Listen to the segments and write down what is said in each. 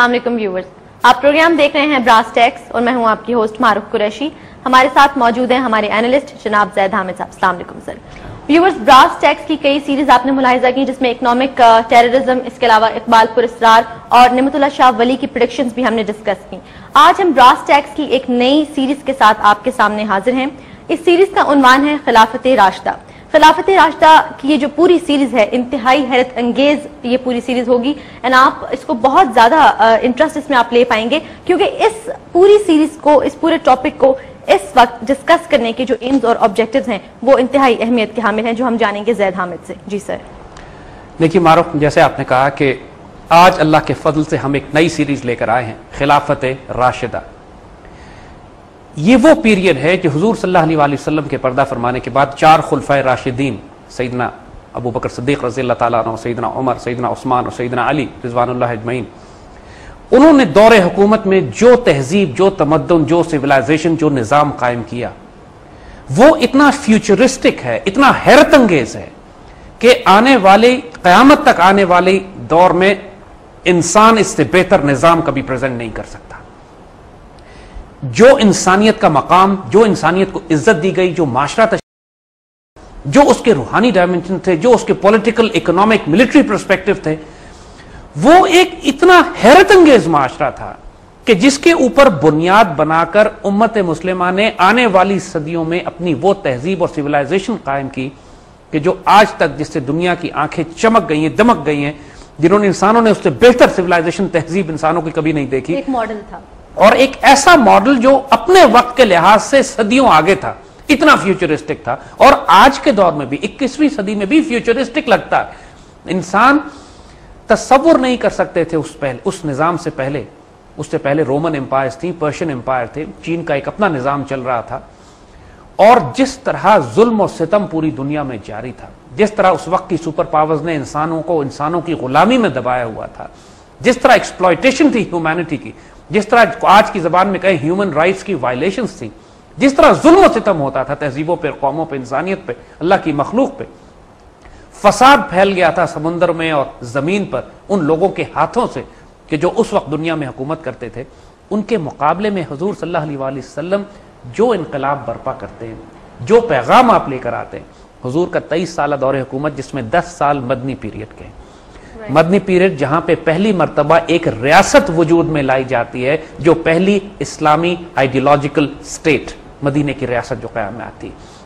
अस्सलाम वालेकुम व्यूअर्स, आप प्रोग्राम देख रहे हैं ब्रास टैक्स और मैं हूं आपकी होस्ट मारूफ कुरैशी। हमारे साथ मौजूद हैं हमारे एनालिस्ट जनाब जैद हामिद साहब। अस्सलाम वालेकुम सर। व्यूअर्स, ब्रास टैक्स की कई सीरीज आपने मुलाहिजा की जिसमें इकोनॉमिक टेररिज्म, इसके अलावा इकबाल पुरस्कार और निमतुल्लाह शाह वली की प्रेडिक्शंस भी हमने डिस्कस की। आज हम ब्रास टैक्स की एक नई सीरीज के साथ आपके सामने हाजिर हैं। इस सीरीज का उन्वान है खिलाफत राशिदा। खिलाफत राशिदा की ये जो पूरी सीरीज है इंतहाई हैरत अंगेज ये पूरी सीरीज होगी एंड आप इसको बहुत ज्यादा इंटरेस्ट इसमें आप ले पाएंगे क्योंकि इस पूरी सीरीज को, इस पूरे टॉपिक को इस वक्त डिस्कस करने के जो एम्स और ऑब्जेक्टिव्स हैं वो इंतहाई अहमियत के हामिल हैं, जो हम जानेंगे जैद हामिद से। जी सर। देखिए मारूफ, जैसे आपने कहा कि आज अल्लाह के फजल से हम एक नई सीरीज लेकर आए हैं, खिलाफत राशिदा। ये वो पीरियड है जो हुजूर सल्लल्लाहु अलैहि वसल्लम के पर्दा फरमाने के बाद चार खुलफाए राशिदीन सैयदना अबू बकर सिद्दीक रज़ी अल्लाह ताला अन्हु, सैयदना उमर, सैयदना उस्मान और सैयदना अली रिज़वानुल्लाह अजमईन, उन्होंने दौरे हुकूमत में जो तहजीब, जो तमद्दुन, जो सिविलाइजेशन, जो निज़ाम कायम किया वो इतना फ्यूचरिस्टिक है, इतना हैरत अंगेज है कि आने वाले क़यामत तक आने वाले दौर में इंसान इससे बेहतर निज़ाम कभी प्रेजेंट नहीं कर सकता। जो इंसानियत का मकाम, जो इंसानियत को इज्जत दी गई, जो माशरा, जो उसके रूहानी डायमेंशन थे, जो उसके पॉलिटिकल, इकोनॉमिक, मिलिट्री पर्सपेक्टिव थे, वो एक इतना हैरत अंगेज माशरा था कि जिसके ऊपर बुनियाद बनाकर उम्मत मुस्लिमा ने आने वाली सदियों में अपनी वो तहजीब और सिविलाइजेशन कायम की कि जो आज तक, जिससे दुनिया की आंखें चमक गई हैं, दमक गई हैं, जिन्होंने, इंसानों ने उससे बेहतर सिविलाइजेशन, तहजीब इंसानों की कभी नहीं देखी। एक मॉडल था और एक ऐसा मॉडल जो अपने वक्त के लिहाज से सदियों आगे था, इतना फ्यूचरिस्टिक था। और आज के दौर में भी, 21वीं सदी में भी फ्यूचरिस्टिक लगता है। इंसान तसव्वुर नहीं कर सकते थे उस निजाम से पहले। उससे पहले रोमन एम्पायर्स थी, पर्शियन एम्पायर थे, चीन का एक अपना निजाम चल रहा था। और जिस तरह जुल्म और सितम पूरी दुनिया में जारी था, जिस तरह उस वक्त की सुपर पावर्स ने इंसानों को इंसानों की गुलामी में दबाया हुआ था, जिस तरह एक्सप्लॉयटेशन थी ह्यूमैनिटी की, जिस तरह आज की जबान में कहें ह्यूमन राइट्स की वायलेशंस थी, जिस तरह जुल्म और सितम होता था तहजीबों पर, कौमों पर, इंसानियत पे, अल्लाह की मखलूक पे, फसाद फैल गया था समुद्र में और जमीन पर उन लोगों के हाथों से कि जो उस वक्त दुनिया में हुकूमत करते थे। उनके मुकाबले में हुजूर सल्लल्लाहु अलैहि वसल्लम जो इनकलाब बर्पा करते हैं, जो पैगाम आप लेकर आते हैं, हुजूर का 23 साल दौरे हुकूमत, जिसमें 10 साल मदनी पीरियड के, मदनी पीरियड जहां पे पहली मर्तबा एक रियासत वजूद में लाई जाती है, जो पहली इस्लामी आइडियोलॉजिकल स्टेट, मदीने की रियासत जो क़याम में आती है।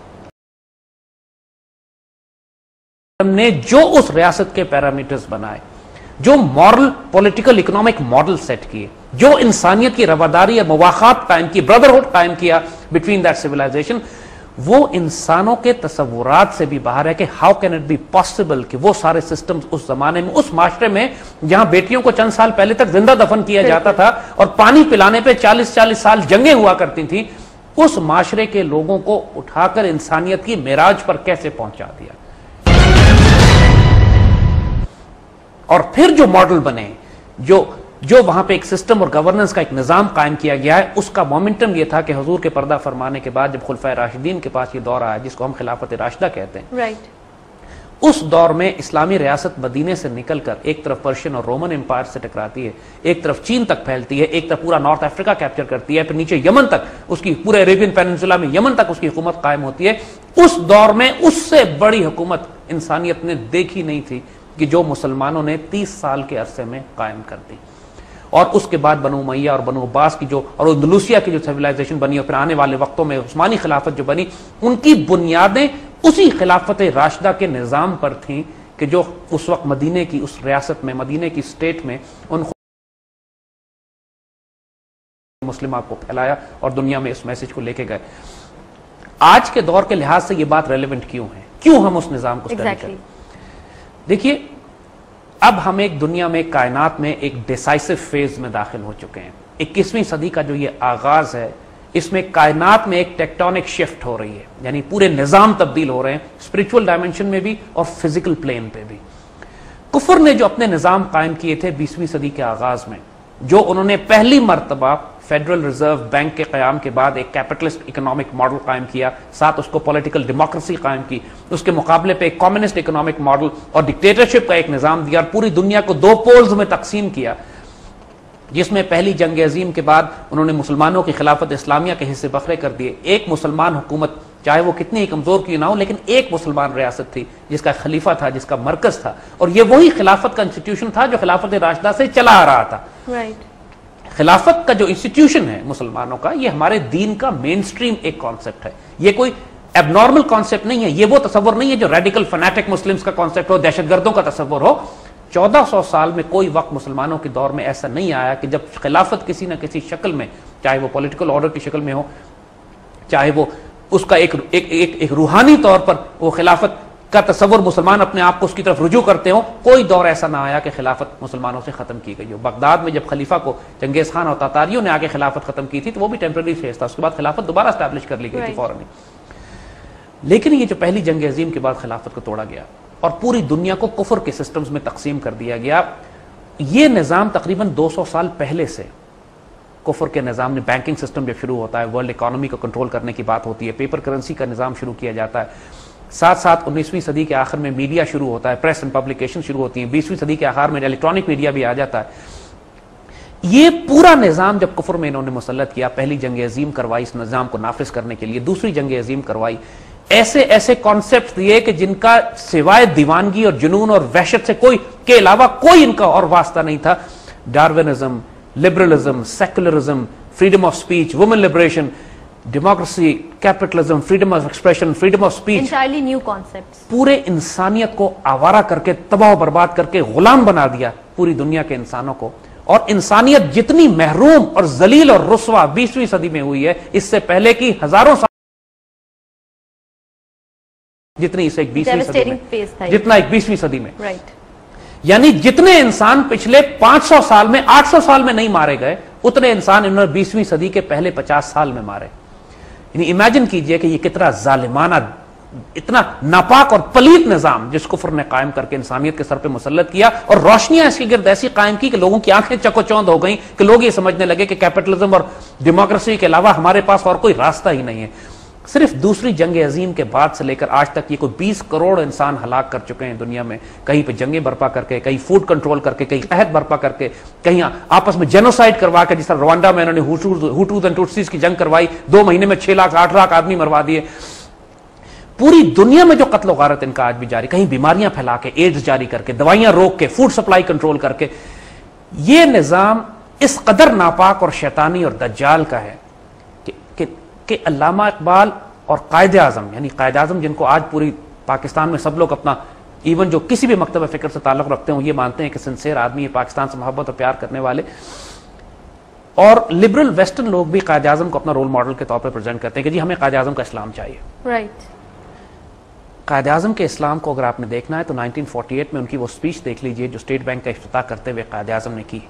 हमने जो उस रियासत के पैरामीटर्स बनाए, जो moral, political, economic model set किए, जो इंसानियत की रवादारी और मुवाखात कायम की, ब्रदरहुड कायम किया बिटवीन दैट सिविलाइजेशन, वो इंसानों के तसव्वुरात से भी बाहर है कि how can it be possible कि वो सारे सिस्टम्स उस जमाने में, उस माशरे में जहां बेटियों को चंद साल पहले तक जिंदा दफन किया जाता था और पानी पिलाने पे 40-40 साल जंगें हुआ करती थी, उस माशरे के लोगों को उठाकर इंसानियत की मेराज पर कैसे पहुंचा दिया। और फिर जो मॉडल बने, जो वहां पे एक सिस्टम और गवर्नेंस का एक निजाम कायम किया गया है, उसका मोमेंटम ये था कि हुजूर के पर्दा फरमाने के बाद जब खुलफाए राशिदीन के पास ये दौर आया जिसको हम खिलाफत राशिदा कहते हैं, राइट, उस दौर में इस्लामी रियासत मदीने से निकलकर एक तरफ पर्शियन और रोमन एम्पायर से टकराती है, एक तरफ चीन तक फैलती है, एक तरफ पूरा नॉर्थ अफ्रीका कैप्चर करती है, फिर नीचे यमन तक, उसकी पूरे अरेबियन पेनिनसुला में यमन तक उसकी हुकूमत कायम होती है। उस दौर में उससे बड़ी हुकूमत इंसानियत ने देखी नहीं थी कि जो मुसलमानों ने 30 साल के अरसे में कायम कर दी। और उसके बाद बनु उमैया और बनु अब्बास की जो, और अंदलुसिया की जो सिविलाइजेशन बनी, और फिर आने वाले वक्तों में उस्मानी खिलाफत जो बनी, उनकी बुनियादें उसी खिलाफत राशिदा के निज़ाम पर थीं कि जो उस वक्त मदीने की उस रियासत में, मदीने की स्टेट में उन मुस्लिम को फैलाया और दुनिया में इस मैसेज को लेके गए। आज के दौर के लिहाज से ये बात रेलेवेंट क्यों है, क्यों हम उस निज़ाम को स्टडी करें? देखिए, अब हम एक दुनिया में, कायनात में एक डिसाइसिव फेज में दाखिल हो चुके हैं। 21वीं सदी का जो ये आगाज है, इसमें कायनात में एक टेक्टोनिक शिफ्ट हो रही है, यानी पूरे निजाम तब्दील हो रहे हैं, स्पिरिचुअल डायमेंशन में भी और फिजिकल प्लेन पे भी। कुफर ने जो अपने निजाम कायम किए थे 20वीं सदी के आगाज में, जो उन्होंने पहली मर्तबा फेडरल रिजर्व बैंक के कयाम के बाद एक कैपिटलिस्ट इकोनॉमिक मॉडल कायम किया, साथ उसको पॉलिटिकल डेमोक्रेसी कायम की, उसके मुकाबले पे एक कम्युनिस्ट इकोनॉमिक मॉडल और डिक्टेटरशिप का एक निजाम दिया और पूरी दुनिया को 2 पोल्स में तकसीम किया। जिसमें पहली जंग अजीम के बाद उन्होंने मुसलमानों की खिलाफत इस्लामिया के हिस्से बखरे कर दिए। एक मुसलमान हुकूमत, चाहे वो कितनी ही कमजोर क्यों ना हो, लेकिन एक मुसलमान रियासत थी जिसका खलीफा था, जिसका मरकज था, और ये वही खिलाफत का इंस्टीट्यूशन था जो खिलाफत राशिदा से चला आ रहा था। खिलाफत का जो इंस्टीट्यूशन है मुसलमानों का, ये हमारे दीन का मेन स्ट्रीम एक कॉन्सेप्ट है। ये कोई एबनॉर्मल कॉन्सेप्ट नहीं है, ये वो तस्वर नहीं है जो रेडिकल फैनेटिक मुस्लिम्स का कॉन्सेप्ट हो, दहशतगर्दों का तस्वर हो। 1400 साल में कोई वक्त मुसलमानों के दौर में ऐसा नहीं आया कि जब खिलाफत किसी न किसी शक्ल में, चाहे वो पॉलिटिकल ऑर्डर की शक्ल में हो, चाहे वो उसका एक रूहानी तौर पर वो खिलाफत का तस्वर मुसलमान अपने आप को उसकी तरफ रुजू करते हो, कोई दौर ऐसा ना आया कि खिलाफत मुसलमानों से खत्म की गई हो। बगदाद में जब खलीफा को चंगेज खान और तातारियों ने आके खिलाफत खत्म की थी तो वो भी टेम्पररी फेज था, उसके बाद खिलाफत दोबारा स्टैब्लिश कर ली गई थी फौरन। लेकिन ये जो पहली जंग अजीम के बाद खिलाफत को तोड़ा गया और पूरी दुनिया को कुफर के सिस्टम्स में तकसीम कर दिया गया, ये निज़ाम तकरीबन 200 साल पहले से कुफर के निज़ाम ने, बैंकिंग सिस्टम जब शुरू होता है, वर्ल्ड इकोनॉमी को कंट्रोल करने की बात होती है, पेपर करेंसी का निज़ाम शुरू किया जाता है, साथ साथ 19वीं सदी के आखिर में मीडिया शुरू होता है, प्रेस एंड पब्लिकेशन शुरू होती है, 20वीं सदी के आखिर में इलेक्ट्रॉनिक मीडिया भी आ जाता है। ये पूरा निज़ाम जब कुफर में इन्होंने मुसल्लत किया, पहली जंग अजीम करवाई इस निज़ाम को नाफिज करने के लिए, दूसरी जंग अजीम करवाई, ऐसे ऐसे कॉन्सेप्ट दिए कि जिनका सिवाय दीवानगी और जुनून और वहशत से कोई के अलावा कोई इनका और वास्ता नहीं था। Darwinism, liberalism, secularism, freedom of speech, women liberation, democracy, capitalism, freedom of expression, freedom of speech, entirely new concepts, पूरे इंसानियत को आवारा करके, तबाह बर्बाद करके गुलाम बना दिया पूरी दुनिया के इंसानों को। और इंसानियत जितनी महरूम और जलील और रुस्वा 20वीं सदी में हुई है, इससे पहले की हजारों साल जितनी इसे 20वीं सदी में, जितना 21वीं सदी में, यानी जितने इंसान पिछले 500 साल में, 800 साल में नहीं मारे गए, उतने इंसान इन्होंने 20वीं सदी के पहले 50 साल में मारे। यानी इमेजिन कीजिए कि ये कितना जालिमाना, इतना नापाक और पलीत निजाम जिस कुफर ने कायम करके इंसानियत के सर पे मुसल्लत किया, और रोशनियां इसकी गिर्द ऐसी कायम की कि लोगों की आंखें चकोचौंध हो गई कि लोग ये समझने लगे कि कैपिटलिज्म और डेमोक्रेसी के अलावा हमारे पास और कोई रास्ता ही नहीं है। सिर्फ दूसरी जंग अजीम के बाद से लेकर आज तक ये कोई 20 करोड़ इंसान हलाक कर चुके हैं दुनिया में, कहीं पे जंगें बर्पा करके, कहीं फूड कंट्रोल करके, कहीं कहत बर्पा करके, कहीं आपस में जेनोसाइड करवा के, जिस तरह रवांडा में इन्होंने हुटूज एंड टुट्सीज की जंग करवाई, 2 महीने में 6 लाख 8 लाख आदमी मरवा दिए। पूरी दुनिया में जो कत्ल गारत इनका आज भी जारी, कहीं बीमारियां फैला के, एड्स जारी करके, दवाइयां रोक के, फूड सप्लाई कंट्रोल करके, ये निजाम इस कदर नापाक और शैतानी और दज्जाल का है कि अल्लामा इकबाल और कायदे आजम, यानी कायदे आजम जिनको आज पूरी पाकिस्तान में सब लोग अपना, इवन जो किसी भी मकतब फिक्र से ताल्लुक रखते हैं, ये मानते हैं कि सिंसियर आदमी है, पाकिस्तान से मोहब्बत और प्यार करने वाले, और लिबरल वेस्टर्न लोग भी कायदे आजम को अपना रोल मॉडल के तौर पर प्रेजेंट करते हैं कि जी हमें कायदे आजम का इस्लाम चाहिए। राइट। कायदे आजम के इस्लाम को अगर आपने देखना है तो 1948 में उनकी वो स्पीच देख लीजिए जो स्टेट बैंक का इफ्तिताह करते हुए कायदे आजम ने की।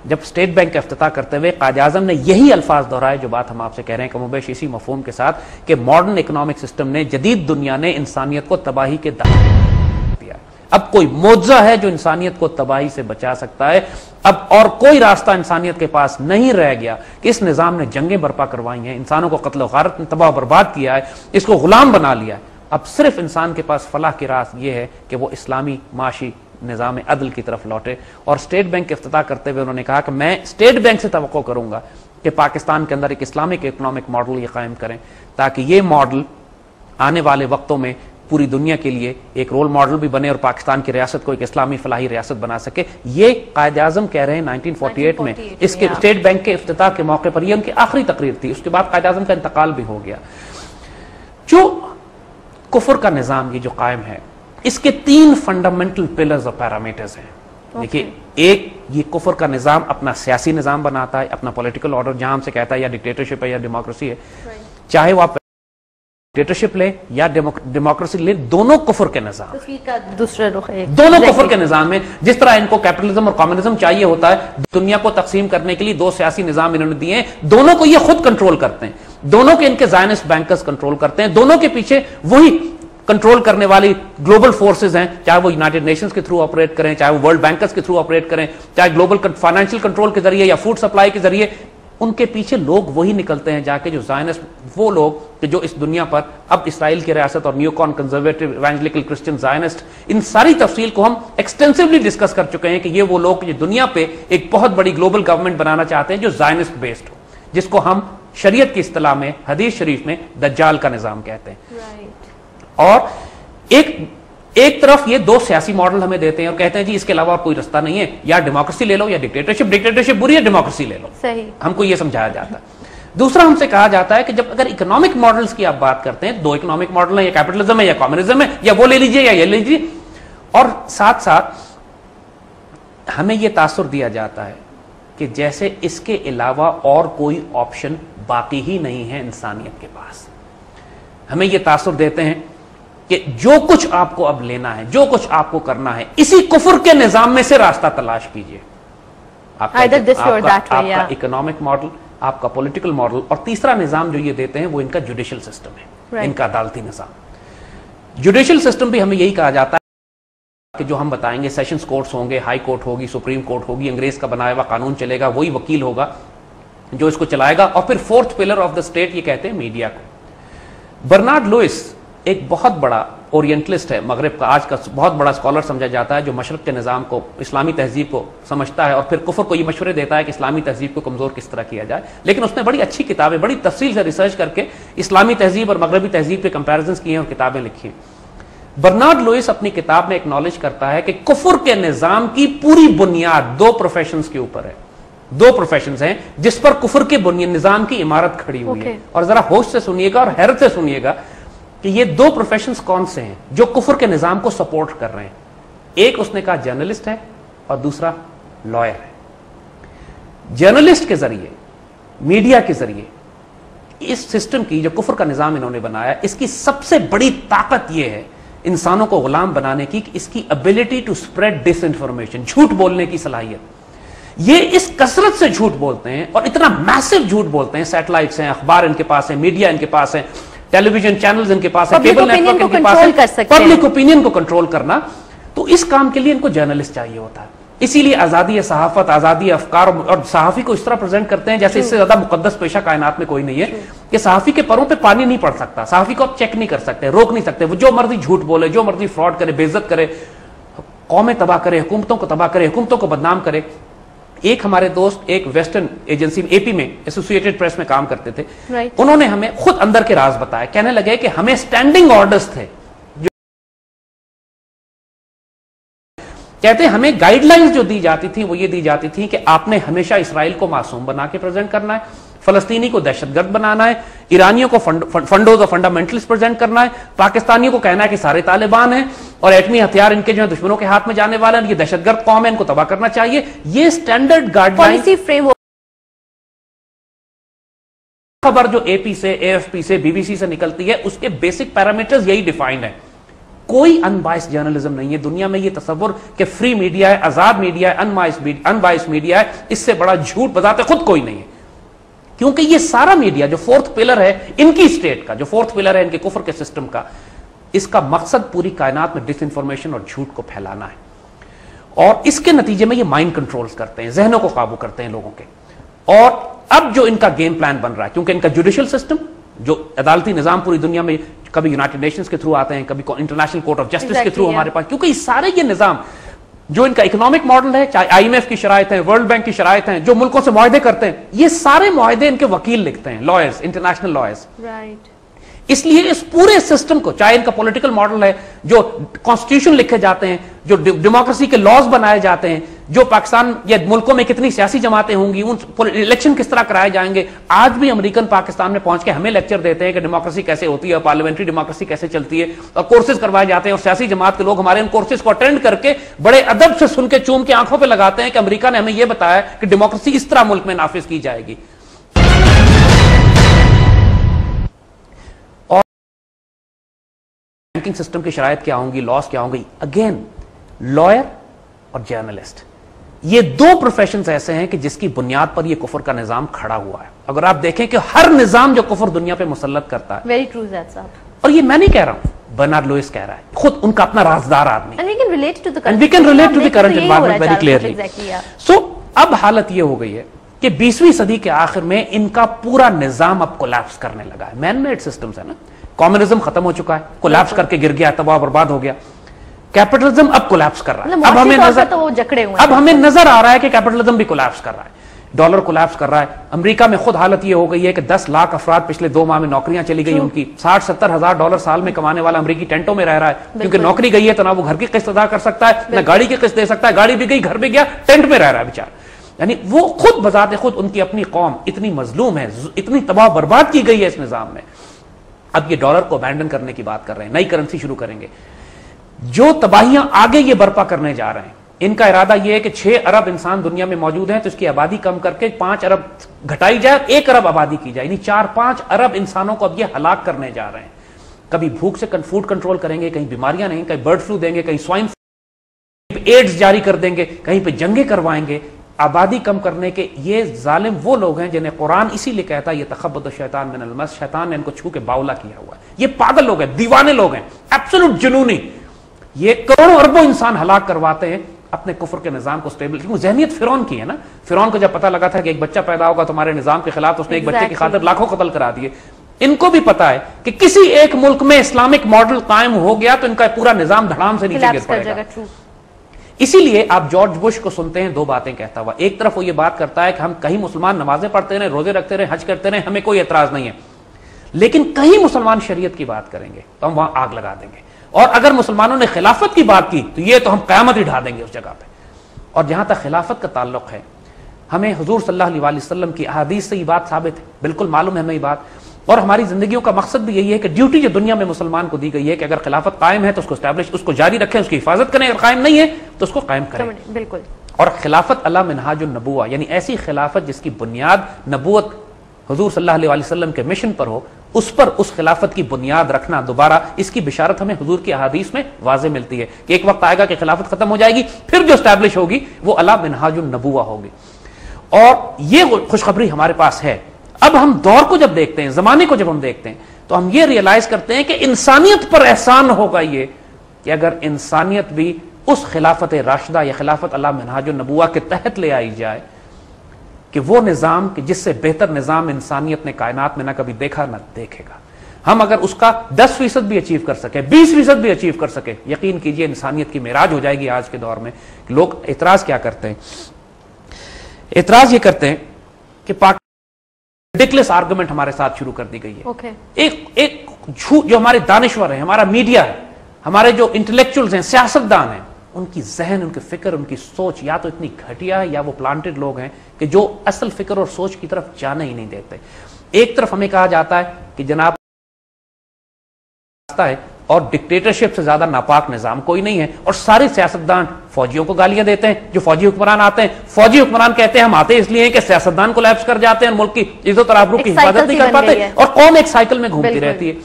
जब स्टेट बैंक का इफ्तिताह करते हुए कायदे आजम ने यही अल्फाज दोहराए जो बात हम आपसे कह रहे हैं, कमोबेश इसी मफहूम के साथ, कि मॉडर्न इकोनॉमिक सिस्टम ने, जदीद दुनिया ने इंसानियत को तबाही के दायरे दिया। अब कोई मौजज़ा है जो इंसानियत को तबाही से बचा सकता है। अब और कोई रास्ता इंसानियत के पास नहीं रह गया कि इस निज़ाम ने जंगें बर्पा करवाई हैं, इंसानों को कत्ल गारत में तबाह बर्बाद किया है, इसको गुलाम बना लिया है। अब सिर्फ इंसान के पास फलाह की राह यह है कि वो इस्लामी माशी निज़ाम अदल की तरफ लौटे। और स्टेट बैंक के इफ्तिताह करते हुए उन्होंने कहा कि मैं स्टेट बैंक से तवक्को करूंगा कि पाकिस्तान के अंदर एक इस्लामिक इकोनॉमिक मॉडल ये कायम करें, ताकि ये मॉडल आने वाले वक्तों में पूरी दुनिया के लिए एक रोल मॉडल भी बने और पाकिस्तान की रियासत को एक इस्लामी फलाही रियासत बना सके। ये कायदे आजम कह रहे हैं 1948 में, इसके स्टेट बैंक के इफ्तिताह के मौके पर, यह उनकी आखिरी तकरीर थी। उसके बाद कायदे आजम का इंतकाल भी हो गया। जो कुफर का निज़ाम ये जो कायम है, इसके 3 फंडामेंटल पिलर्स और पैरामीटर्स हैं। देखिए, एक, ये कुफर का निज़ाम अपना सियासी निज़ाम बनाता है, अपना पॉलिटिकल ऑर्डर, जहां हमसे कहता है या डिक्टेटरशिप है या डेमोक्रेसी है, चाहे वो आप डिक्टेटरशिप ले या डेमोक्रेसी ले, दोनों कुफर के निज़ाम, दूसरा रुख है, दोनों कुफर के निज़ाम में। जिस तरह इनको कैपिटलिज्म और कम्युनिज्म चाहिए होता है दुनिया को तकसीम करने के लिए, 2 सियासी निज़ाम इन्होंने दिए हैं, दोनों को ये खुद कंट्रोल करते हैं, दोनों के इनके ज़ायनिस्ट बैंकर्स कंट्रोल करते हैं, दोनों के पीछे वही कंट्रोल करने वाली ग्लोबल फोर्सेस हैं, चाहे वो यूनाइटेड नेशंस के थ्रू ऑपरेट करें, चाहे वो वर्ल्ड बैंकर्स के थ्रू ऑपरेट करें, चाहे ग्लोबल फाइनेंशियल कंट्रोल के जरिए या फूड सप्लाई के जरिए, उनके पीछे लोग वही निकलते हैं जाके जो ज़ायनिस्ट, वो लोग कि जो इस दुनिया पर अब इसराइल की रियासत और न्यूकॉन कंजर्वेटिव इवेंजेलिकल क्रिश्चियन ज़ायनिस्ट, इन सारी तफसील को हम एक्सटेंसिवली डिस्कस कर चुके हैं कि ये वो लोग जो दुनिया पे एक बहुत बड़ी ग्लोबल गवर्नमेंट बनाना चाहते हैं जो ज़ायनिस्ट बेस्ड हो, जिसको हम शरीयत की इस्तिलाह में, हदीस शरीफ में दज्जाल का निजाम कहते हैं। और एक तरफ ये दो सियासी मॉडल हमें देते हैं और कहते हैं जी इसके अलावा और कोई रास्ता नहीं है, या डेमोक्रेसी ले लो या डिक्टेटरशिप बुरी है, डेमोक्रेसी ले लो। सही। हमको ये समझाया जाता है। दूसरा हमसे कहा जाता है कि जब अगर इकोनॉमिक मॉडल्स की आप बात करते हैं, दो इकोनॉमिक मॉडल है, या कैपिटलिज्म है या कम्युनिज्म है, या वो ले लीजिए या ये ले लीजिए, और साथ साथ हमें यह तासुर दिया जाता है कि जैसे इसके अलावा और कोई ऑप्शन बाकी ही नहीं है इंसानियत के पास। हमें यह तासुर देते हैं कि जो कुछ आपको अब लेना है, जो कुछ आपको करना है, इसी कुफर के निजाम में से रास्ता तलाश कीजिए। आपका इकोनॉमिक मॉडल, आपका पॉलिटिकल मॉडल, और तीसरा निजाम जो ये देते हैं वो इनका जुडिशियल सिस्टम है, इनका अदालती निजाम। जुडिशियल सिस्टम भी हमें यही कहा जाता है कि जो हम बताएंगे सेशंस कोर्ट्स होंगे, हाई कोर्ट होगी, सुप्रीम कोर्ट होगी, अंग्रेज का बनाया हुआ कानून चलेगा, वही वकील होगा जो इसको चलाएगा। और फिर fourth pillar of the state ये कहते हैं मीडिया को। बर्नार्ड लुइस एक बहुत बड़ा ओरिएंटलिस्ट है, मगरिब का आज का बहुत बड़ा स्कॉलर समझा जाता है, जो मशरक के निज़ाम को, इस्लामी तहजीब को समझता है और फिर कुफर को ये मशवरे देता है कि इस्लामी तहजीब को कमज़ोर किस तरह किया जाए। लेकिन उसने बड़ी अच्छी किताबें, बड़ी तफसील से रिसर्च करके इस्लामी तहजीब और मगरबी तहजीब के कंपेरिजन किए हैं और किताबें लिखी हैं। बर्नार्ड लुइस अपनी किताब में एक्नॉलेज करता है कि कुफर के निज़ाम की पूरी बुनियाद दो प्रोफेशंस के ऊपर है। दो प्रोफेशंस हैं जिस पर कुफर के बुनियाद निज़ाम की इमारत खड़ी हुई है। और जरा होश से सुनिएगा और हैरत से सुनिएगा कि ये दो प्रोफेशंस कौन से हैं जो कुफर के निजाम को सपोर्ट कर रहे हैं। एक उसने कहा जर्नलिस्ट है और दूसरा लॉयर है। जर्नलिस्ट के जरिए, मीडिया के जरिए इस सिस्टम की, जो कुफर का निजाम इन्होंने बनाया, इसकी सबसे बड़ी ताकत यह है इंसानों को गुलाम बनाने की, कि इसकी एबिलिटी टू स्प्रेड डिसइंफॉर्मेशन, झूठ बोलने की सलाहियत। ये इस कसरत से झूठ बोलते हैं और इतना मैसिव झूठ बोलते हैं, सैटेलाइट्स हैं, अखबार इनके पास है, मीडिया इनके पास है, टेलीविजन चैनल्स इनके पास है, केबल नेटवर्क इनके पास है, पब्लिक ओपिनियन को कंट्रोल करना। तो इस काम के लिए इनको जर्नलिस्ट चाहिए होता है। इसीलिए आजादी सहाफत, आजादी अफकार, और सहाफी को इस तरह प्रेजेंट करते हैं जैसे इससे ज्यादा मुकद्दस पेशा कायनात में कोई नहीं है, कि सहाफी के परों पे पानी नहीं पड़ सकता, सहाफी को आप चेक नहीं कर सकते, रोक नहीं सकते, वो जो मर्जी झूठ बोले, जो मर्जी फ्रॉड करे, बेइज्जत करे, कौमें तबाह करे, हुकूमतों को तबाह करे, हुकूमतों को बदनाम करे। एक हमारे दोस्त एक वेस्टर्न एजेंसी एपी में, एसोसिएटेड प्रेस में काम करते थे, उन्होंने हमें खुद अंदर के राज बताया। कहने लगे कि हमें स्टैंडिंग ऑर्डर्स थे, जो कहते हमें गाइडलाइंस जो दी जाती थी वो ये दी जाती थी कि आपने हमेशा इसराइल को मासूम बना के प्रेजेंट करना है, फलस्तीनी को दहशतगर्द बनाना है, ईरानियों को फंडोज और फंडामेंटलिस्ट प्रेजेंट करना है, पाकिस्तानियों को कहना है कि सारे तालिबान हैं और एटमी हथियार इनके जो है दुश्मनों के हाथ में जाने वाले हैं, ये दहशतगर्द कौम है, इनको तबाह करना चाहिए। ये स्टैंडर्ड गाइडलाइन फ्रेमवर्क खबर जो एपी से, एएफपी से, बीबीसी से निकलती है, उसके बेसिक पैरामीटर्स यही डिफाइंड है। कोई अनबाइस्ड जर्नलिज्म नहीं है दुनिया में। ये तस्वुर कि फ्री मीडिया है, आजाद मीडिया है, अनबाइस्ड मीडिया है, इससे बड़ा झूठ बजाते खुद कोई नहीं है। क्योंकि ये सारा मीडिया जो फोर्थ पिलर है इनकी स्टेट का, जो फोर्थ पिलर है इनके कुफर के सिस्टम का, इसका मकसद पूरी कायनात में डिसइंफॉर्मेशन और झूठ को फैलाना है। और इसके नतीजे में ये माइंड कंट्रोल्स करते हैं, जहनों को काबू करते हैं लोगों के। और अब जो इनका गेम प्लान बन रहा है, क्योंकि इनका जुडिशियल सिस्टम, जो अदालती निजाम पूरी दुनिया में कभी यूनाइटेड नेशंस के थ्रू आते हैं, कभी इंटरनेशनल कोर्ट ऑफ जस्टिस के थ्रू हमारे पास, क्योंकि सारे ये निजाम, जो इनका इकोनॉमिक मॉडल है, चाहे आईएमएफ की शराइत है, वर्ल्ड बैंक की शराइत है, जो मुल्कों से मुआहदे करते हैं, ये सारे मुआहदे इनके वकील लिखते हैं, लॉयर्स, इंटरनेशनल लॉयर्स। राइट। इसलिए इस पूरे सिस्टम को, चाहे इनका पॉलिटिकल मॉडल है, जो कॉन्स्टिट्यूशन लिखे जाते हैं, जो डेमोक्रेसी के लॉज बनाए जाते हैं, जो पाकिस्तान या मुल्कों में कितनी सियासी जमातें होंगी, उन इलेक्शन किस तरह कराए जाएंगे, आज भी अमेरिकन पाकिस्तान में पहुंच के हमें लेक्चर देते हैं कि डेमोक्रेसी कैसे होती है, पार्लियामेंट्री डेमोक्रेसी कैसे चलती है, और कोर्सेज करवाए जाते हैं। और सियासी जमात के लोग हमारे इन कोर्सेज को अटेंड करके बड़े अदब से सुन के चूम के आंखों पर लगाते हैं कि अमेरिका ने हमें यह बताया कि डेमोक्रेसी इस तरह मुल्क में नाफिज की जाएगी। बैंकिंग सिस्टम की शराइत क्या होंगी, लॉस क्या होंगी। अगेन लॉयर और जर्नलिस्ट, ये दो प्रोफेशंस ऐसे हैं कि जिसकी बुनियाद पर ये कुफर का निजाम खड़ा हुआ है। अगर आप देखें कि हर निजाम जो कुफर दुनिया पे मुसल्लत करता है, वेरी ट्रू दैट साहब, और ये मैं नहीं कह रहा हूं, बर्नार्ड लुइस कह रहा है, खुद उनका अपना राजदार आदमी, and we can relate to the current environment very clearly. So अब हालत ये हो गई है कि 20वीं सदी के आखिर में इनका पूरा निजाम अब कोलैप्स करने लगा है। मैन मेड सिस्टम्स है ना, कम्युनिज्म खत्म हो चुका है, कोलैप्स करके गिर गया, तबाह बर्बाद हो गया। कैपिटलिज्म अब कोलैप्स कर रहा है। अब हमें नजर तो वो जकड़े हुए अब हमें नजर आ रहा है कि कैपिटलिज्म भी कोलैप्स कर रहा है, डॉलर कोलैप्स कर रहा है। अमेरिका में खुद हालत ये हो गई है कि 10 लाख अफराद पिछले 2 माह में नौकरियां चली गई उनकी। 60-70 हजार डॉलर साल में कमाने वाला अमेरिकी टेंटों में रह रहा है, क्योंकि नौकरी गई है तो ना वो घर की किस्त अदा कर सकता है, ना गाड़ी की किस्त दे सकता है, गाड़ी भी गई, घर भी गया, टेंट में रह रहा है बेचारा। यानी वो खुद बजाते खुद उनकी अपनी कौम इतनी मजलूम है, इतनी तबाह बर्बाद की गई है इस निजाम में। अब ये डॉलर को अबैंडन करने की बात कर रहे हैं, नई करेंसी शुरू करेंगे। जो तबाहियां आगे ये बर्पा करने जा रहे हैं, इनका इरादा यह है कि 6 अरब इंसान दुनिया में मौजूद हैं तो इसकी आबादी कम करके 5 अरब घटाई जाए, 1 अरब आबादी की जाए। यानी 4-5 अरब इंसानों को अब ये हलाक करने जा रहे हैं। कभी भूख से फूड कंट्रोल करेंगे, कहीं बीमारियां नहीं, कहीं बर्ड फ्लू देंगे, कहीं स्वाइन फ्लू, एड्स जारी कर देंगे, कहीं पे जंगे करवाएंगे। आबादी कम करने के ये जालिम वो लोग हैं जिन्हें कुरान इसीलिए कहता है ये तखब्बत शैतान मिनल मस, शैतान ने इनको छू के बाउला किया हुआ है। ये पागल लोग हैं, दीवाने लोग हैं, एब्सोल्यूट जुनूनी। ये करोड़ों अरबों इंसान हलाक करवाते हैं अपने कुफर के निजाम को स्टेबल। क्योंकि जहनियत फिरौन की है ना। फिरौन को जब पता लगा था कि एक बच्चा पैदा होगा तुम्हारे निजाम के खिलाफ, तो उसने एक बच्चे की खातिर लाखों कत्ल करा दिए। इनको भी पता है कि किसी एक मुल्क में इस्लामिक मॉडल कायम हो गया तो इनका पूरा निजाम धड़ाम से नीचे गिर पड़ेगा। इसीलिए आप जॉर्ज बुश को सुनते हैं 2 बातें कहता हुआ। एक तरफ वो ये बात करता है कि हम कहीं मुसलमान नमाजें पढ़ते रहे, रोजे रखते रहे, हज करते रहे, हमें कोई एतराज नहीं है, लेकिन कहीं मुसलमान शरीयत की बात करेंगे तो हम वहां आग लगा देंगे, और अगर मुसलमानों ने खिलाफत की बात की तो ये तो हम कयामत ही ढा देंगे उस जगह पे। और जहां तक खिलाफत का ताल्लुक है, हमें हुजूर सल्लल्लाहु अलैहि वसल्लम की अहादीस से ये बात साबित है, बिल्कुल मालूम है हमें ये बात। और हमारी जिंदगियों का मकसद भी यही है कि ड्यूटी जो दुनिया में मुसलमान को दी गई है कि अगर खिलाफत कायम है तो उसको एस्टैब्लिश, उसको जारी रखें, उसकी हिफाजत करें, अगर कायम नहीं है तो उसको कायम करें। बिल्कुल। और खिलाफत अला मिनहाजुन नबुवा, यानी ऐसी खिलाफत जिसकी बुनियाद नबूवत हुजूर सल्लल्लाहु अलैहि वसल्लम के मिशन पर हो, उस पर उस खिलाफत की बुनियाद रखना दोबारा, इसकी बिशारत हमें हुजूर की अहादीस में वाज़े मिलती है कि एक वक्त आएगा कि खिलाफत खत्म हो जाएगी, फिर जो एस्टैब्लिश होगी वो अला मिनहाजुन नबुवा होगी। और ये खुशखबरी हमारे पास है। अब हम दौर को जब देखते हैं, जमाने को जब हम देखते हैं, तो हम ये रियलाइज करते हैं कि इंसानियत पर एहसान होगा ये कि अगर इंसानियत भी उस खिलाफत राशिदा या खिलाफत अला मिनहाजुन नबुवा के तहत ले आई जाए कि वो निजाम कि जिससे बेहतर निजाम इंसानियत ने कायनात में ना कभी देखा ना देखेगा, हम अगर उसका 10% भी अचीव कर सके, 20% भी अचीव कर सके, यकीन कीजिए इंसानियत की मेराज हो जाएगी। आज के दौर में लोग एतराज क्या करते हैं, एतराज ये करते हैं कि रिडिकुलस आर्गुमेंट हमारे साथ शुरू कर दी गई है। एक झूठ जो हमारे दानिश्वर है, हमारा मीडिया है, हमारे जो इंटेलेक्चुअल्स हैं, सियासतदान हैं, उनकी जहन, उनकी फिक्र, उनकी सोच या तो इतनी घटिया है या वो प्लांटेड लोग हैं कि जो असल फिक्र और सोच की तरफ जाने ही नहीं देते। एक तरफ हमें कहा जाता है कि जनाब है और डिक्टेटरशिप से ज्यादा नापाक निजाम कोई नहीं है, और सारे सियासतदान फौजियों को गालियां देते हैं। जो फौजी हुक्मरान आते हैं, फौजी हुक्मरान कहते हैं हम आते इसलिए हैं कि सियासतदान को लैप्स कर जाते हैं, मुल्क की इज्जत और आबरू की हिफाजत नहीं कर पाते, और कौम एक साइकिल में घूमती रहती है।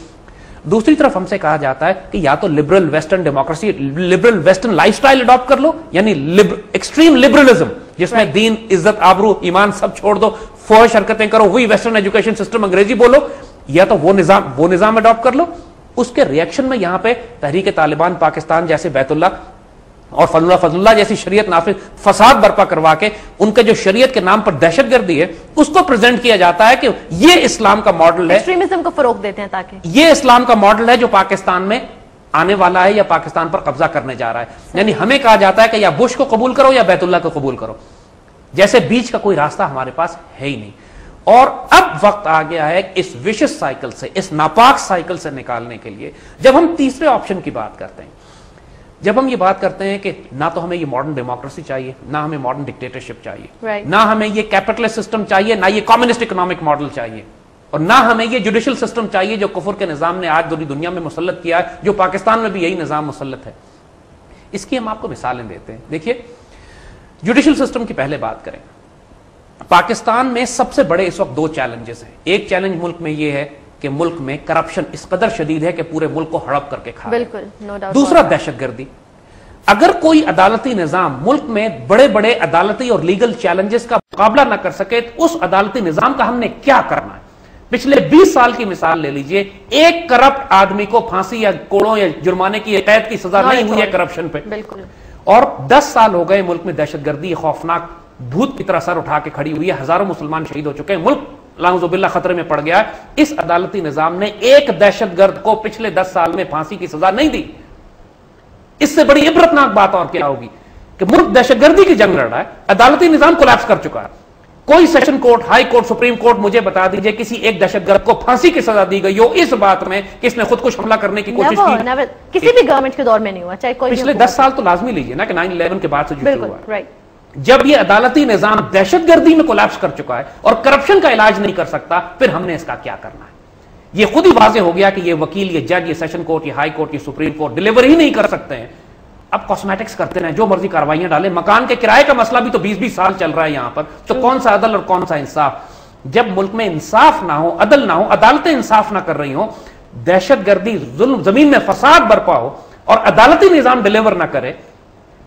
दूसरी तरफ हमसे कहा जाता है कि या तो liberal western democracy, liberal western lifestyle adopt कर लो, यानी एक्सट्रीम लिबरलिज्म जिसमें दीन, इज्जत, आबरू, ईमान सब छोड़ दो, फौज हरकतें करो, वही वेस्टर्न एजुकेशन सिस्टम, अंग्रेजी बोलो, या तो वो निजाम अडॉप्ट कर लो। उसके रिएक्शन में यहां पे तहरीक तालिबान पाकिस्तान जैसे बैतुल्ला और फजलुल्लाह जैसी शरीयत नाफिज फसाद बर्पा करवा के उनके जो शरीयत के नाम पर दहशतगर्दी है उसको प्रेजेंट किया जाता है कि ये इस्लाम का मॉडल है, एक्सट्रीमिज्म को फरोग देते हैं ताकि ये इस्लाम का मॉडल है जो पाकिस्तान में आने वाला है या पाकिस्तान पर कब्जा करने जा रहा है। यानी हमें कहा जाता है कि या बुश को कबूल करो या बैतुल्ला को कबूल करो, जैसे बीच का कोई रास्ता हमारे पास है ही नहीं। और अब वक्त आ गया है इस विशिष्ट साइकिल से, इस नापाक साइकिल से निकालने के लिए। जब हम तीसरे ऑप्शन की बात करते हैं, जब हम ये बात करते हैं कि ना तो हमें ये मॉडर्न डेमोक्रेसी चाहिए, ना हमें मॉडर्न डिक्टेटरशिप चाहिए, ना हमें ये कैपिटलिस्ट सिस्टम चाहिए, ना ये कम्युनिस्ट इकोनॉमिक मॉडल चाहिए, और ना हमें ये जुडिशियल सिस्टम चाहिए जो कुफर के निजाम ने आज पूरी दुनिया में मुसल्लत किया है, जो पाकिस्तान में भी यही निजाम मुसल्लत है। इसकी हम आपको मिसालें देते हैं। देखिए, जुडिशियल सिस्टम की पहले बात करें। पाकिस्तान में सबसे बड़े इस वक्त 2 चैलेंजेस हैं। एक चैलेंज मुल्क में यह है कि मुल्क में करप्शन इस कदर शदीद है कि पूरे मुल्क को हड़प करके खा रहा है। बिल्कुल, नो डाउट। दूसरा दहशतगर्दी। अगर कोई अदालती निजाम मुल्क में बड़े बड़े अदालती और लीगल चैलेंजेस का मुकाबला ना कर सके तो उस अदालती निजाम का हमने क्या करना है। पिछले 20 साल की मिसाल ले लीजिए, एक करप्ट आदमी को फांसी या कोड़ों या जुर्माने की कैद की सजा नहीं हुई है करप्शन पे। बिल्कुल। और 10 साल हो गए मुल्क में दहशतगर्दी खौफनाक भूत की तरह सर उठा के खड़ी हुई है, हजारों मुसलमान शहीद हो चुके हैं, मुल्क लाउजुबिल्लाह खतरे में पड़ गया है। इस अदालती निजाम ने एक दहशतगर्द को पिछले 10 साल में फांसी की सजा नहीं दी। इससे बड़ी इबरतनाक बात और क्या होगी कि मुल्क दहशतगर्दी की जंग लड़ रहा है, अदालती निजाम कोलैप्स कर चुका है। कोई session court, high court, supreme court मुझे बता दीजिए किसी एक दहशतगर्द को फांसी की सजा दी गई हो इस बात में कि इसने खुद को हमला करने की कोशिश की? किसी भी गवर्नमेंट के दौर में नहीं हुआ, चाहे कोई पिछले 10 साल तो लाजमी लीजिए ना कि 9/11 के बाद से जो शुरू हुआ। राइट, जब ये अदालती निजाम दहशतगर्दी में कोलैप्स कर चुका है और करप्शन का इलाज नहीं कर सकता, फिर हमने इसका क्या करना है? ये खुद ही वाजे हो गया कि ये वकील, ये जज, ये सेशन कोर्ट, ये हाई कोर्ट, ये सुप्रीम कोर्ट डिलीवर ही नहीं कर सकते हैं। अब कॉस्मेटिक्स करते रहे, जो मर्जी कार्रवाइयां डाले। मकान के किराए का मसला भी तो 20-20 साल चल रहा है यहां पर, तो कौन सा अदल और कौन सा इंसाफ? जब मुल्क में इंसाफ ना हो, अदल ना हो, अदालतें इंसाफ ना कर रही हो, दहशतगर्दी, जुल्म, जमीन में फसाद बरपा हो और अदालती निजाम डिलीवर ना करे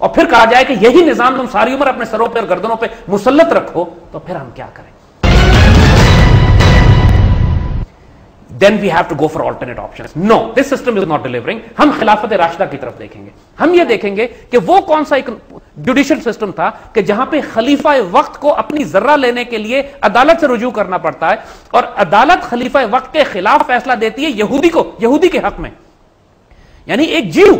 और फिर कहा जाए कि यही निजाम तुम सारी उम्र अपने सरों पर, गर्दनों पर मुसल्लत रखो, तो फिर हम क्या करें? Then we have to go for alternate options. No, this system is not delivering. हम खिलाफत राशिदा की तरफ देखेंगे। हम ये देखेंगे कि वो कौन सा एक जुडिशियल सिस्टम था कि जहां पे खलीफा वक्त को अपनी जर्रा लेने के लिए अदालत से रुजू करना पड़ता है और अदालत खलीफा वक्त के खिलाफ फैसला देती है यहूदी को, यहूदी के हक में। यानी एक जीव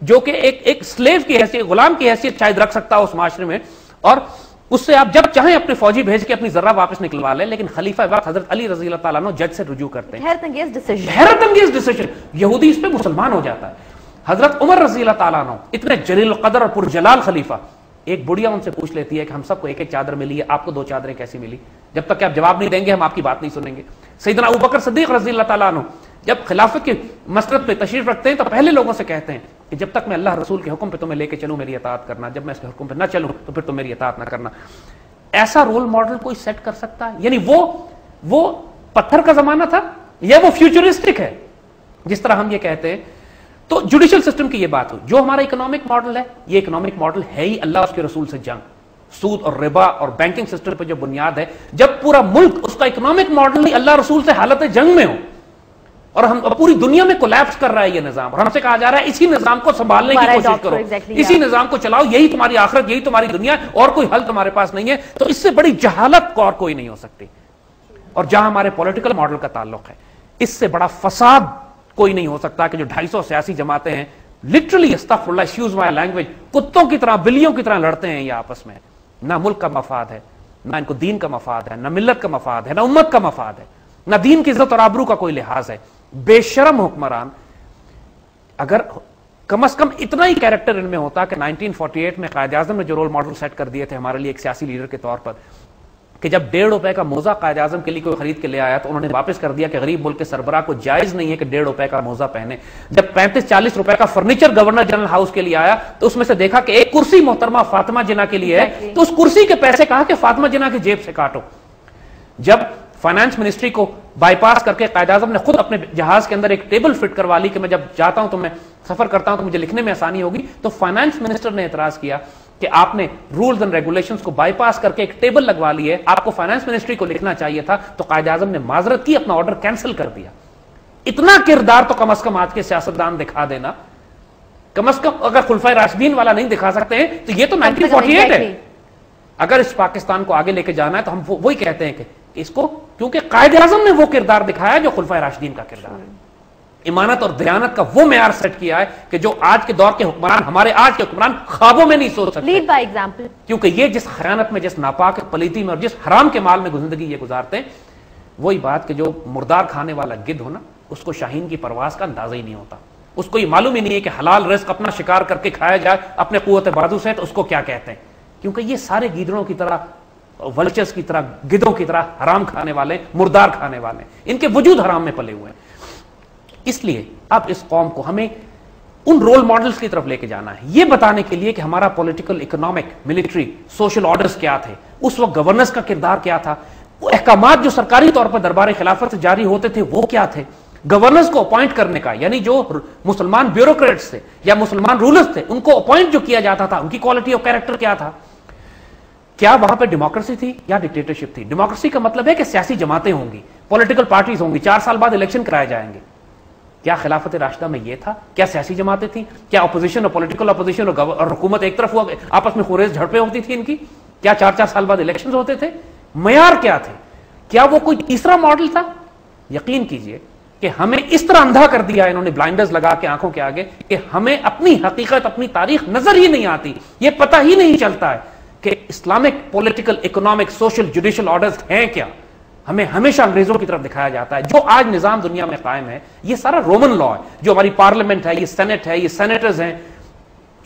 जो कि एक स्लेव की हैसियत, गुलाम की हैसियत शायद रख सकता है उस माशरे में, और उससे आप जब चाहें अपने फौजी भेज के अपनी जर्रा वापस निकलवा लें, लेकिन खलीफा वक्त हजरत अली रजी अल्लाह ताला अन्हु जज से रुजू करते हैं। हैरतअंगेज डिसीजन, यहूदी इस पे मुसलमान हो जाता है। हजरत उमर रजी अल्लाह ताला अन्हु इतने जलील कदर और पुरजलाल खलीफा, एक बुढ़िया उनसे पूछ लेती है कि हम सबको एक एक चादर मिली है, आपको 2 चादरें कैसी मिली? जब तक कि आप जवाब नहीं देंगे हम आपकी बात नहीं सुनेंगे। सैयदना अबू बकर सिद्दीक रजी अल्लाह ताला अन्हु जब खिलाफत की मसरत पे तशरीफ रखते हैं तो पहले लोगों से कहते हैं कि जब तक मैं अल्लाह रसूल के हुक्म पे तुम्हें लेके चलूं मेरी इताअत करना, जब मैं इसके हुक्म पे ना चलूं तो फिर तुम मेरी इताअत ना करना। ऐसा रोल मॉडल कोई सेट कर सकता है? यानी वो पत्थर का जमाना था या वो फ्यूचरिस्टिक है जिस तरह हम ये कहते हैं? तो जुडिशियल सिस्टम की ये बात हो। जो हमारा इकोनॉमिक मॉडल है, ये इकोनॉमिक मॉडल है ही अल्लाह उसके रसूल से जंग, सूद और रिबा और बैंकिंग सिस्टम पर जो बुनियाद है। जब पूरा मुल्क उसका इकोनॉमिक मॉडल ही अल्लाह रसूल से हालत जंग में हो और हम पूरी दुनिया में कोलैप्स कर रहा है ये निजाम, और हमसे कहा जा रहा है इसी निजाम को संभालने की कोशिश करो, इसी निजाम को चलाओ, यही तुम्हारी आखिरत, यही तुम्हारी दुनिया, और कोई हल तुम्हारे पास नहीं है, तो इससे बड़ी जहालत और कोई नहीं हो सकती। और जहां हमारे पॉलिटिकल मॉडल का ताल्लुक है, इससे बड़ा फसाद कोई नहीं हो सकता कि जो 250 सियासी जमातें हैं लिटरली, अस्तगफिरुल्लाह, एक्सक्यूज माय लैंग्वेज, कुत्तों की तरह, बिल्लियों की तरह लड़ते हैं ये आपस में। ना मुल्क का मफाद है, ना इनको दीन का मफाद है, ना मिल्लत का मफाद है, ना उम्मत का मफाद है, ना दीन की इज्जत और आबरू का कोई लिहाज है। बेशरम हुक्मरान। अगर कम से कम इतना ही कैरेक्टर इनमें होता कि 1948 में कायद आजम ने जो रोल मॉडल सेट कर दिए थे हमारे लिए एक सियासी लीडर के तौर पर, कि जब 1.5 रुपए का मोजा कायद आजम के लिए कोई खरीद के ले आया तो उन्होंने वापस कर दिया कि गरीब मुल्क के सरबराह को जायज नहीं है कि 1.5 रुपए का मोजा पहने। जब 35-40 रुपए का फर्नीचर गवर्नर जनरल हाउस के लिए आया तो उसमें से देखा कि एक कुर्सी मोहतरमा फातिमा जिन्ना के लिए है, तो उस कुर्सी के पैसे कहा कि फातिमा जिन्ना की जेब से काटो। जब फाइनेंस मिनिस्ट्री को बाईपास करके कायद आजम ने खुद अपने जहाज के अंदर एक टेबल फिट करवा ली कि मैं जब जाता हूं तो मैं सफर करता हूं तो मुझे लिखने में आसानी होगी, तो फाइनेंस मिनिस्टर ने एतराज किया कि आपने रूल्स एंड रेगुलेशंस को बाईपास करके एक टेबल लगवा ली है, आपको फाइनेंस मिनिस्ट्री को लिखना चाहिए था। तो कायद आजम ने माजरत की, अपना ऑर्डर कैंसिल कर दिया। इतना किरदार तो कम से कम आज के सियासतदान दिखा देना, कम से कम अगर खुलफाए राशिदीन वाला नहीं दिखा सकते हैं तो ये तो 1948 है। अगर इस पाकिस्तान को आगे लेके जाना है तो हम वही कहते हैं कि इसको, क्योंकि कायद आजम ने वो किरदार दिखाया जो खुलफाए राशिदीन का किरदार है। इमानत और दयानत का वो मेयार सेट किया है कि जो आज के दौर के हुक्मरान, हमारे आज के हुक्मरान ख्वाबों में नहीं सोच सकते। Lead by example. क्योंकि ये जिस खयानत में, जिस नापाक पलीती में और जिस हराम के माल में जिंदगी ये गुजारते हैं, वही बात कि जो मुर्दार खाने वाला गिद्ध हो ना, उसको शाहीन की परवाज का अंदाजा ही नहीं होता। उसको ये मालूम ही नहीं है कि हलाल रिस्क अपना शिकार करके खाया जाए अपने कुव्वत बाजू से, तो उसको क्या कहते हैं। क्योंकि ये सारे गीदड़ों की तरह, वल्चर्स की तरह, गिद्धों की तरह हराम खाने वाले, मुर्दार खाने वाले, इनके वजूद हराम में पले हुए हैं। इसलिए अब इस कौम को हमें उन रोल मॉडल्स की तरफ लेके जाना है, ये बताने के लिए कि हमारा political, economic, military, social orders क्या थे, उस वक्त गवर्नेंस का किरदार क्या था, वो अहकामात जो सरकारी तौर पर दरबार खिलाफत से जारी होते थे वो क्या थे, गवर्नेंस को अपॉइंट करने का, यानी जो मुसलमान ब्यूरोक्रेट्स थे या मुसलमान रूलर्स थे उनको अपॉइंट जो किया जाता था, उनकी क्वालिटी ऑफ कैरेक्टर क्या था, क्या वहां पे डेमोक्रेसी थी या डिक्टेटरशिप थी। डेमोक्रेसी का मतलब है कि सियासी जमातें होंगी, पॉलिटिकल पार्टीज होंगी, 4 साल बाद इलेक्शन कराए जाएंगे। क्या खिलाफत राशिदा में यह था? क्या सियासी जमातें थी? क्या अपोजिशन और पॉलिटिकल अपोजिशन और हुकूमत एक तरफ हुआ, आपस में खुरेज झड़पें होती थी इनकी? क्या 4-4 साल बाद इलेक्शन होते थे? मयार क्या थे? क्या वो कोई तीसरा मॉडल था? यकीन कीजिए कि हमें इस तरह अंधा कर दिया इन्होंने, ब्लाइंडर्स लगा के आंखों के आगे, कि हमें अपनी हकीकत, अपनी तारीख नजर ही नहीं आती। ये पता ही नहीं चलता है कि Islamic political, economic, social, judicial orders हैं क्या। हमें हमेशा अंग्रेजों की तरफ दिखाया जाता है। जो आज निजाम दुनिया में कायम है, ये सारा रोमन लॉ है। जो हमारी पार्लियामेंट है, ये सेनेट है, ये सेनेटर्स हैं,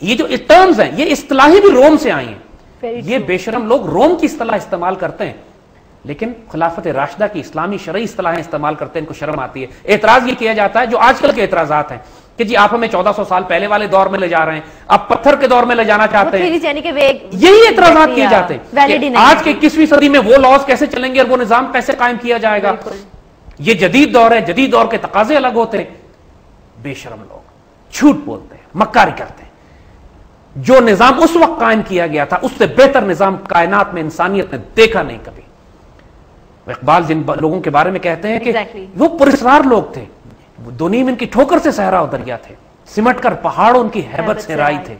ये जो टर्म्स हैं, ये इस्तिलाही भी रोम से आई हैं। ये बेशरम लोग रोम की इस्तिलाह इस्तेमाल करते हैं, लेकिन खिलाफत राशिदा की इस्लामी शरई इस्तिलाहें इस्तेमाल करते हैं, इनको शर्म आती है। एतराज ये किया जाता है, जो आजकल के एतराजात हैं, कि जी आप हमें 1400 साल पहले वाले दौर में ले जा रहे हैं, आप पत्थर के दौर में ले जाना चाहते हैं। यही एतराजात किए जाते हैं। आज के 21वीं सदी में वो लॉज कैसे चलेंगे और वो निजाम कैसे कायम किया जाएगा। ये जदीद दौर है, जदीद दौर के तकाजे अलग होते हैं। बेशरम लोग झूठ बोलते हैं, मक्कारी करते हैं। जो निजाम उस वक्त कायम किया गया था, उससे बेहतर निजाम कायनात में इंसानियत ने देखा नहीं कभी। इकबाल जिन लोगों के बारे में कहते हैं कि वो पुरस्कार लोग थे, दुनीम इनकी ठोकर से सहरा दरिया थे, सिमट कर पहाड़ उनकी हैबत से राई थे।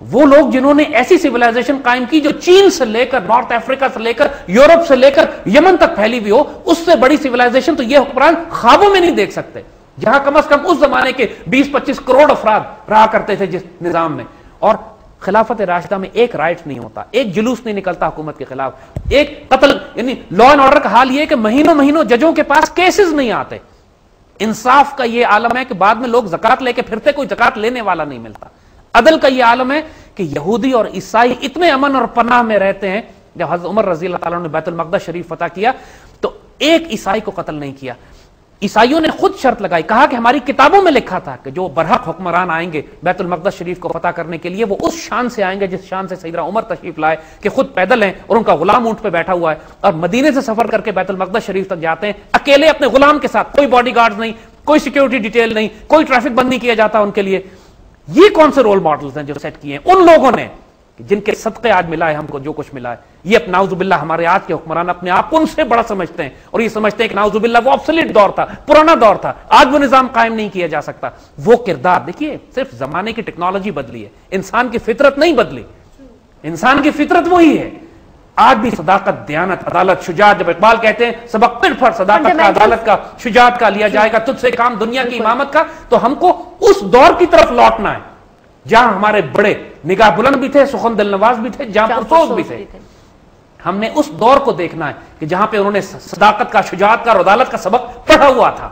वो लोग जिन्होंने ऐसी सिविलाइजेशन कायम की जो चीन से लेकर, नॉर्थ अफ्रीका से लेकर, यूरोप से लेकर यमन तक फैली हुई हो, उससे बड़ी सिविलाइजेशन तो ये हुक्मरान ख्वाबों में नहीं देख सकते। जहां कम से कम उस जमाने के 20-25 करोड़ अफराद रहा करते थे जिस निजाम में, और खिलाफत राशिदा में एक राइट नहीं होता, एक जुलूस नहीं निकलता हुकूमत के खिलाफ, एक कत्ल, यानी लॉ एंड ऑर्डर का हाल यह है कि महीनों महीनों जजों के पास केसेस नहीं आते। इंसाफ का यह आलम है कि बाद में लोग ज़कात लेके फिरते, कोई ज़कात लेने वाला नहीं मिलता। अदल का यह आलम है कि यहूदी और ईसाई इतने अमन और पनाह में रहते हैं। जब हज़रत उमर रज़ी अल्लाह ताला ने बैतुल मक़दस शरीफ फतह किया तो एक ईसाई को कत्ल नहीं किया। ईसाइयों ने खुद शर्त लगाई, कहा कि हमारी किताबों में लिखा था कि जो बरहक हुक्मरान आएंगे बैतुल मक़दस शरीफ को फतह करने के लिए, वो उस शान से आएंगे जिस शान से सैयदना उमर तशरीफ लाए, कि खुद पैदल हैं और उनका गुलाम ऊंट पे बैठा हुआ है, और मदीने से सफर करके बैतुल मक़दस शरीफ तक जाते हैं अकेले अपने गुलाम के साथ, कोई बॉडीगार्ड्स नहीं, कोई सिक्योरिटी डिटेल नहीं, कोई ट्रैफिक बंद नहीं किया जाता उनके लिए। ये कौन से रोल मॉडल्स हैं जो सेट किए हैं उन लोगों ने, जिनके सदक़े आज मिला है हमको जो कुछ मिला है। ये नाउजुबिल्लाह हमारे आज के हुक्मरान अपने आप को उनसे बड़ा समझते हैं, और ये समझते हैं कि नाउजुबिल्लाह वो ऑब्सोलीट दौर था, पुराना दौर था, आज वो निजाम कायम नहीं किया जा सकता। वो किरदार देखिए, सिर्फ जमाने की टेक्नोलॉजी बदली है, इंसान की फितरत नहीं बदली। इंसान की फितरत वही है। आज भी सदाकत, दयानत, अदालत, शुजात, जब इकबाल कहते हैं सबक पिर पर सदाकत का, अदालत का, शुजात का लिया जाएगा तुझसे काम दुनिया की इमामत का, तो हमको उस दौर की तरफ लौटना है जहां हमारे बड़े निगाह बुलंद भी थे, सुखन दिल नवाज भी थे, जहां पुरसोज भी थे। हमने उस दौर को देखना है कि जहां पे उन्होंने सदाकत का, शुजात का और अदालत का सबक पढ़ा हुआ था।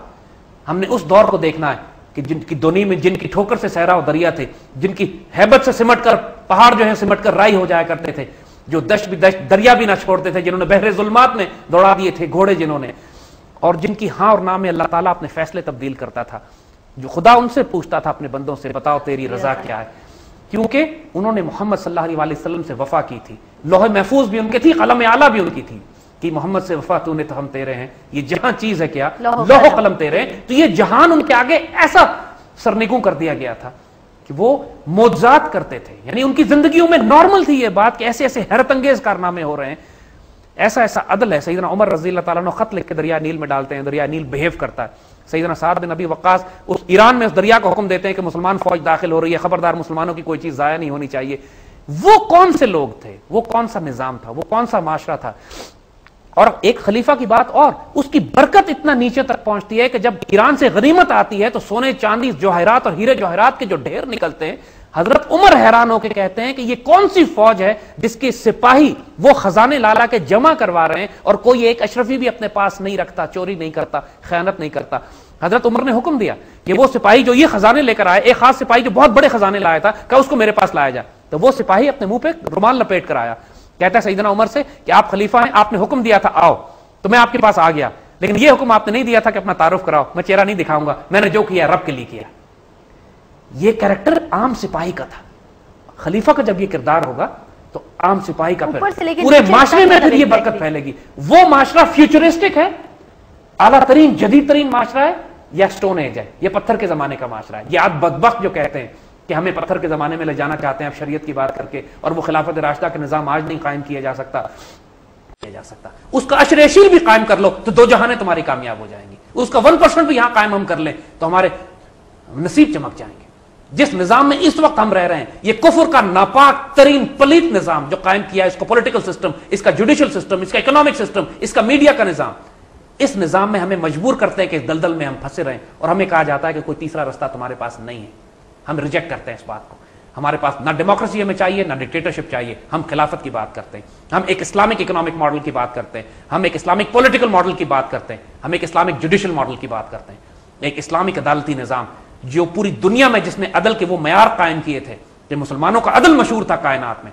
हमने उस दौर को देखना है कि जिनकी दोनी में, जिनकी ठोकर से सहरा दरिया थे, जिनकी हैबत से सिमट कर पहाड़ जो है सिमट कर राई हो जाया करते थे, जो दश्त भी दश्त, दरिया भी ना छोड़ते थे, जिन्होंने बहरे जुल्मात में दौड़ा दिए थे घोड़े जिन्होंने, और जिनकी हाँ और ना में अल्लाह ताला अपने फैसले तब्दील करता था, जो खुदा उनसे पूछता था अपने बंदों से, बताओ तेरी रजा क्या है, क्योंकि उन्होंने मोहम्मद सल्लल्लाहु अलैहि वसल्लम से वफा की थी। लौह महफूज भी उनकी थी, कलम आला भी उनकी थी कि मोहम्मद से वफा तूने तो हम तेरे हैं। ये जहां चीज है क्या, लौह कलम तेरे हैं। तो ये जहान उनके आगे ऐसा सरनिगू कर दिया गया था कि वो मौजज़ात करते थे, यानी उनकी जिंदगियों में नॉर्मल थी ये बात कि ऐसे ऐसे हैरत अंगेज कारनामे हो रहे हैं, ऐसा ऐसा अदल है। सैयदना उमर रज़ी अल्लाह ताला अन्हु खत लिख के दरिया नील में डालते हैं, दरिया नील बिहेव करता है। सैयदना साद बिन अबी वक्कास उस ईरान में उस दरिया को हुक्म देते हैं कि मुसलमान फौज दाखिल हो रही है, खबरदार मुसलमानों की कोई चीज जाया नहीं होनी चाहिए। वो कौन से लोग थे, वो कौन सा निजाम था, वो कौन सा माशरा था। और एक खलीफा की बात, और उसकी बरकत इतना नीचे तक पहुंचती है कि जब ईरान से गनीमत आती है तो सोने चांदी जवाहरात और हीरे जवाहरात के जो ढेर निकलते हैं, हजरत उमर हैरान होकर कहते हैं कि ये कौन सी फौज है जिसके सिपाही वो खजाने लाला के जमा करवा रहे हैं और कोई एक अशरफी भी अपने पास नहीं रखता, चोरी नहीं करता, खयानत नहीं करता। हजरत उमर ने हुक्म दिया कि वो सिपाही जो ये खजाने लेकर आए, एक खास सिपाही जो बहुत बड़े खजाने लाया था, कहा उसको मेरे पास लाया जाए। तो वो सिपाही अपने मुंह पे रुमाल लपेट कर आया, कहता है सैयदना उमर से कि आप खलीफा हैं, आपने हुक्म दिया था आओ, तो मैं आपके पास आ गया, लेकिन ये हुक्म आपने नहीं दिया था कि अपना तारुफ कराओ, मैं चेहरा नहीं दिखाऊंगा, मैंने जो किया रब के लिए किया। ये कैरेक्टर आम सिपाही का था। खलीफा का जब ये किरदार होगा तो आम सिपाही का पूरे माशरे में फिर ये बरकत फैलेगी। वो माशरा फ्यूचरिस्टिक है, आला तरीन जदीद तरीन माशरा है, या स्टोन एज है, ये पत्थर के जमाने का माशरा है। ये आज बदबख्त जो कहते हैं कि हमें पत्थर के जमाने में ले जाना चाहते हैं आप शरीयत की बात करके, और वो खिलाफत राशिदा का निजाम आज नहीं कायम किया जा सकता, उसका अशरेशील भी कायम कर लो तो दो जहानें तुम्हारी कामयाब हो जाएंगी। उसका 1% भी यहां कायम हम कर लें तो हमारे नसीब चमक जाएंगे। जिस निजाम में इस वक्त हम रह रहे हैं, ये कुफर का नापाक तरीन पलीत निजाम जो कायम किया है, इसका पॉलिटिकल सिस्टम, इसका जुडिशियल सिस्टम, इसका इकोनॉमिक सिस्टम, इसका मीडिया का निजाम, इस निजाम में हमें मजबूर करते हैं कि इस दलदल में हम फंसे रहें और हमें कहा जाता है कि कोई तीसरा रास्ता तुम्हारे पास नहीं है। हम रिजेक्ट करते हैं इस बात को। हमारे पास ना डेमोक्रेसी हमें चाहिए, ना डिक्टेटरशिप चाहिए। हम खिलाफत की बात करते हैं, हम एक इस्लामिक इकोनॉमिक मॉडल की बात करते हैं, हम एक इस्लामिक पॉलिटिकल मॉडल की बात करते हैं, हम एक इस्लामिक जुडिशियल मॉडल की बात करते हैं, एक इस्लामिक अदालती निजाम जो पूरी दुनिया में जिसने अदल के वो मयार कायम किए थे, जो मुसलमानों का अदल मशहूर था कायनात में।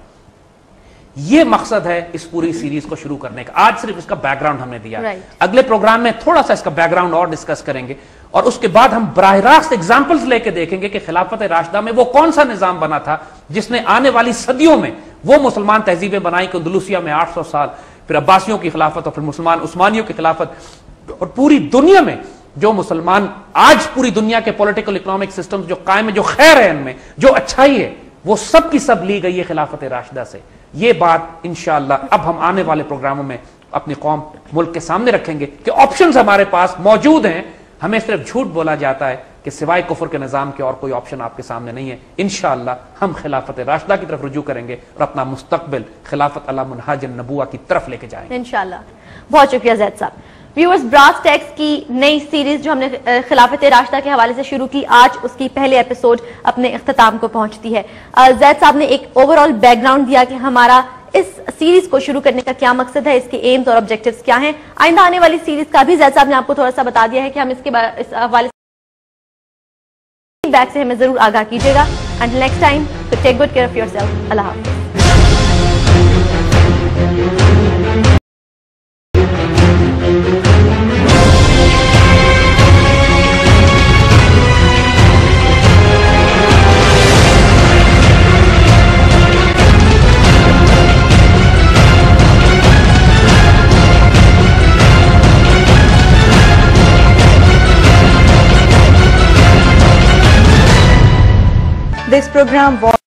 ये मकसद है इस पूरी सीरीज को शुरू करने का। आज सिर्फ इसका बैकग्राउंड हमने दिया, अगले प्रोग्राम में थोड़ा सा इसका बैकग्राउंड और डिस्कस करेंगे और उसके बाद हम बराह रास्त एग्जाम्पल्स लेके देखेंगे कि खिलाफत राशिदा में वो कौन सा निजाम बना था जिसने आने वाली सदियों में वो मुसलमान तहजीबें बनाई कि अंदलुसिया में 800 साल, फिर अब्बासियों की खिलाफत और फिर मुसलमान उस्मानियों की खिलाफत, और पूरी दुनिया में जो मुसलमान आज पूरी दुनिया के पॉलिटिकल इकोनॉमिक सिस्टम जो कायम है, जो खैर है इनमें, जो अच्छाई है, वो सब की सब ली गई है खिलाफत राशिदा से। ये बात इंशाअल्लाह अब हम आने वाले प्रोग्रामों में अपनी कौम मुल्क के सामने रखेंगे कि ऑप्शंस हमारे पास मौजूद हैं। हमें सिर्फ झूठ बोला जाता है कि सिवाय कुफर के निजाम के और कोई ऑप्शन आपके सामने नहीं है। इंशाअल्लाह हम खिलाफत राशिदा की तरफ रुजू करेंगे और अपना मुस्तकबिल खिलाफत अला मुनहाज नबुवा की तरफ लेके जाएंगे इंशाअल्लाह। बहुत शुक्रिया जैद साहब। व्यूअर्स, ब्रास टैक्स की नई सीरीज जो हमने खिलाफत राशिदा के हवाले से शुरू की, आज उसकी पहले एपिसोड अपने इख्तिताम को पहुंचती है। जैद साहब ने एक ओवरऑल बैकग्राउंड दिया कि हमारा इस सीरीज को शुरू करने का क्या मकसद है, इसके एम्स और ऑब्जेक्टिव्स क्या हैं। आइंदा आने वाली सीरीज का भी जैद साहब ने आपको थोड़ा सा बता दिया है कि हम इस हवाले फीडबैक से हमें जरूर आगाह कीजिएगा। Until next time, take good care of yourself. अल्लाह हाफ़िज़। This program was